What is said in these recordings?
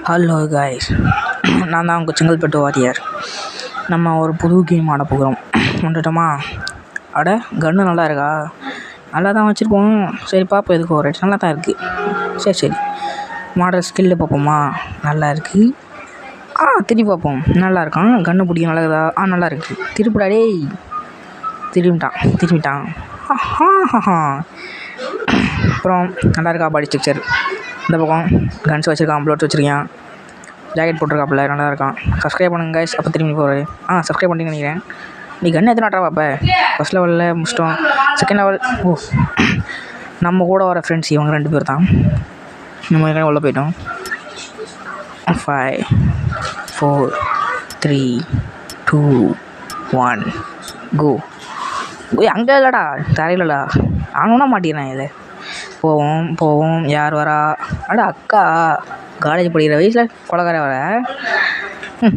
Hello guys, நான் தான் உங்கள் செங்கல்பட்டு வாரியார். நம்ம ஒரு புது கேம் ஆட போகிறோம். வந்துட்டோமா? அட, கன்று நல்லா இருக்கா? நல்லா தான் வச்சுருப்போம். சரி பார்ப்போம், எதுக்கு ஒரு நல்லா தான் இருக்குது. சரி மாடல் ஸ்கில்லு பார்ப்போமா? நல்லா இருக்குது. திருப்பி பார்ப்போம். நல்லா இருக்கான். கன்று பிடிக்க நல்லதா? நல்லா இருக்குது. திருப்பிடாடே. திரும்பிட்டான். அப்புறம் நல்லா இருக்கா பாடி ஸ்ட்ரக்சர்? இந்த பக்கம் கன்ஸ் வச்சுருக்கான், ப்ளோட்ஸ் வச்சுருக்கான், ஜாக்கெட் போட்டிருக்காப்புல, நல்லா இருக்கான். சப்ஸ்கிரைப் பண்ணுங்க கைஸ். அப்போ திரும்பி போகிறேன். சப்ஸ்கிரைப் பண்ணிட்டு நினைக்கிறேன். நீ கன்று எத்தனை ஆட்டா பார்ப்ப? ஃபஸ்ட் லெவலில் முடிச்சிட்டோம். செகண்ட் லெவல் நம்ம கூட வர ஃப்ரெண்ட்ஸ் இவங்க 2 பேர் தான். நம்ம உள்ளே போயிட்டோம். 5 4 3 2 1 கோ. அங்கே இல்லைடா, தரையிலடா. ஆனுன்னா மாட்டிக்கிறேன். இதை போவோம். யார் வரா? அக்கா காலேஜ் படிக்கிற வயசில் கொலகார வர.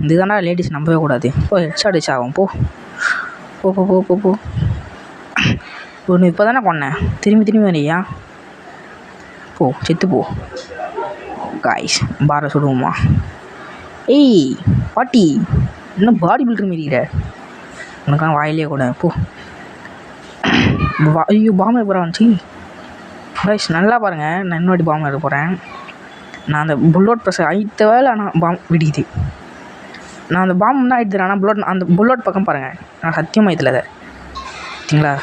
இதுதான்டா லேடிஸ் நம்பவே கூடாது. ஹெட்ஷாட் ஆகும். போ. ஒன்று இப்போ தானே கொன்னேன். திரும்பி வரையா? செத்து போ காய்ஸ். பாரை சுடுவோமா? ஏய் பாட்டி, இன்னும் பாடி பில்டர் மாரிக்கிற. உனக்கான வாயிலே கூட போ. ஐயோ, பாம்பு எப்போ வந்துச்சு கைஸ்? நல்லா பாருங்கள், நான் இன்னொரு பாம்பு எடுக்க போகிறேன். நான் அந்த புல்லட் ப்ரெஸ் ஐத்த வேலை, ஆனால் பாம்பு வெடிக்குது. நான் அந்த பாம்பு தான் ஆகிடுது. ஆனால் அந்த புல்லட் பக்கம் பாருங்கள், நான் சத்தியமாக இதில் அதை சரிங்களா?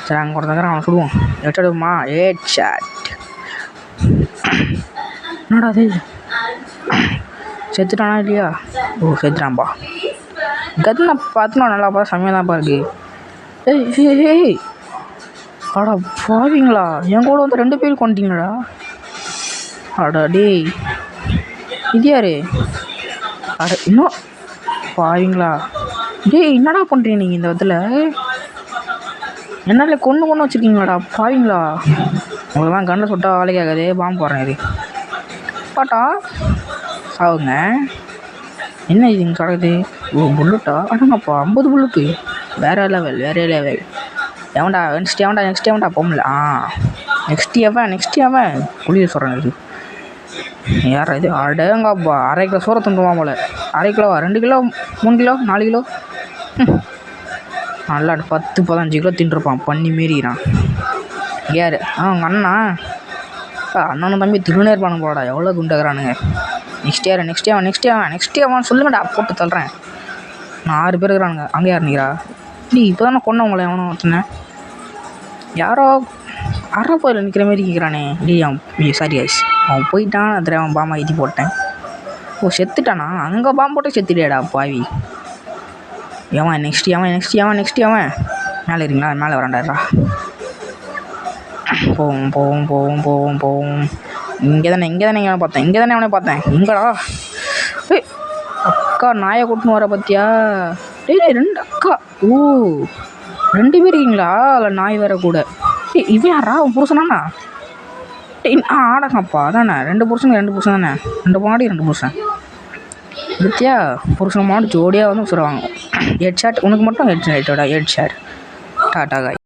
சரி, அங்கே ஒருத்தங்க அவனை சுடுவோம். எடுத்துடுமா? ஹெட்ஷாட். என்னடா அது? செத்துட்டானா இல்லையா? செத்துட்டான்பா. கத்து நான் பார்த்துனா நல்லா பார்த்தா செம்மையாக தான்ப்பா இருக்குது. ஏய் அடா பாவீங்களா, என் கூட வந்து 2 பேர் கொண்டீங்களா? அடா டேய், இது யாரு? இன்னும் பாவீங்களா? டேய், என்னடா பண்ணுறீங்க நீங்கள் இந்த இடத்துல? என்னால கொண்டு வச்சுருக்கீங்களாடா பாவீங்களா? உங்களுக்கு தான் கண்ணை சுட்டா வேலைக்கு ஆகாது. பாம்பு போடுறேன். இது பாட்டா ஆகுங்க. என்ன இது இங்கே கிடக்குது? புல்லட்டா? அடங்கப்பா, 50 புல்லட்டு. வேறு லெவல். எவன்டா நெக்ஸ்ட் எவன்டா போகல? நெக்ஸ்ட் எவன் குளிர் சொல்கிறேன். இது யாரா இது? அடங்கப்பா, 1/2 கிலோ சோறை தந்துடுவான் போல. 1/2 கிலோவா? 2 கிலோ, 3 கிலோ, 4 கிலோ? நல்லா 10-15 கிலோ தின்றுப்பான். பண்ணி மீறிக்கிறான். யார்? அவங்க அண்ணா. அண்ணனும் தம்பி திருநே இருப்பானு போடா. எவ்வளோ குண்டாக்குறானுங்க. நெக்ஸ்ட் எவன் சொல்லுங்கடா, போட்டு தள்ளுறேன். நான் 6 பேர் இருக்கிறானுங்க. அங்கே யார் நிற்கிறா? இப்போ தானே கொண்டவங்களே எவனோ ஒருத்தனை. யாரோ போயில் நிற்கிற மாதிரி கேட்குறானே. சாரி ஆயிஸ், அவன் போயிட்டான். அதில் அவன் பாம்பை ஏற்றி போட்டேன். செத்துட்டானா? அங்கே பாம்பு போட்டு செத்துட்டியாடா பாவி. எவன் நெக்ஸ்ட் எவன்? மேலே இருக்கீங்களா? மேலே வராண்டாடா. போவோம். இங்கே தானே அவனை பார்த்தேன். எங்கடா? அக்கா நாயை கூட்டின்னு வர பார்த்தியா? டேய் 2 அக்கா. 2 பேர் இருக்கீங்களா? அதில் நாய் வேற கூட. இவன் யாரா? அவன் புருஷனாண்ணா? ஆடங்கப்பா, அதானே 2 புருஷன் தானே. 2 மாடி 2 புருஷன். பத்தியா? புருஷன் மாடு ஜோடியாக வந்து உசுருவாங்க. ஹெட்ஷாட் உனக்கு மட்டும். ஹெட்ஷாட் டாட்டா காய்.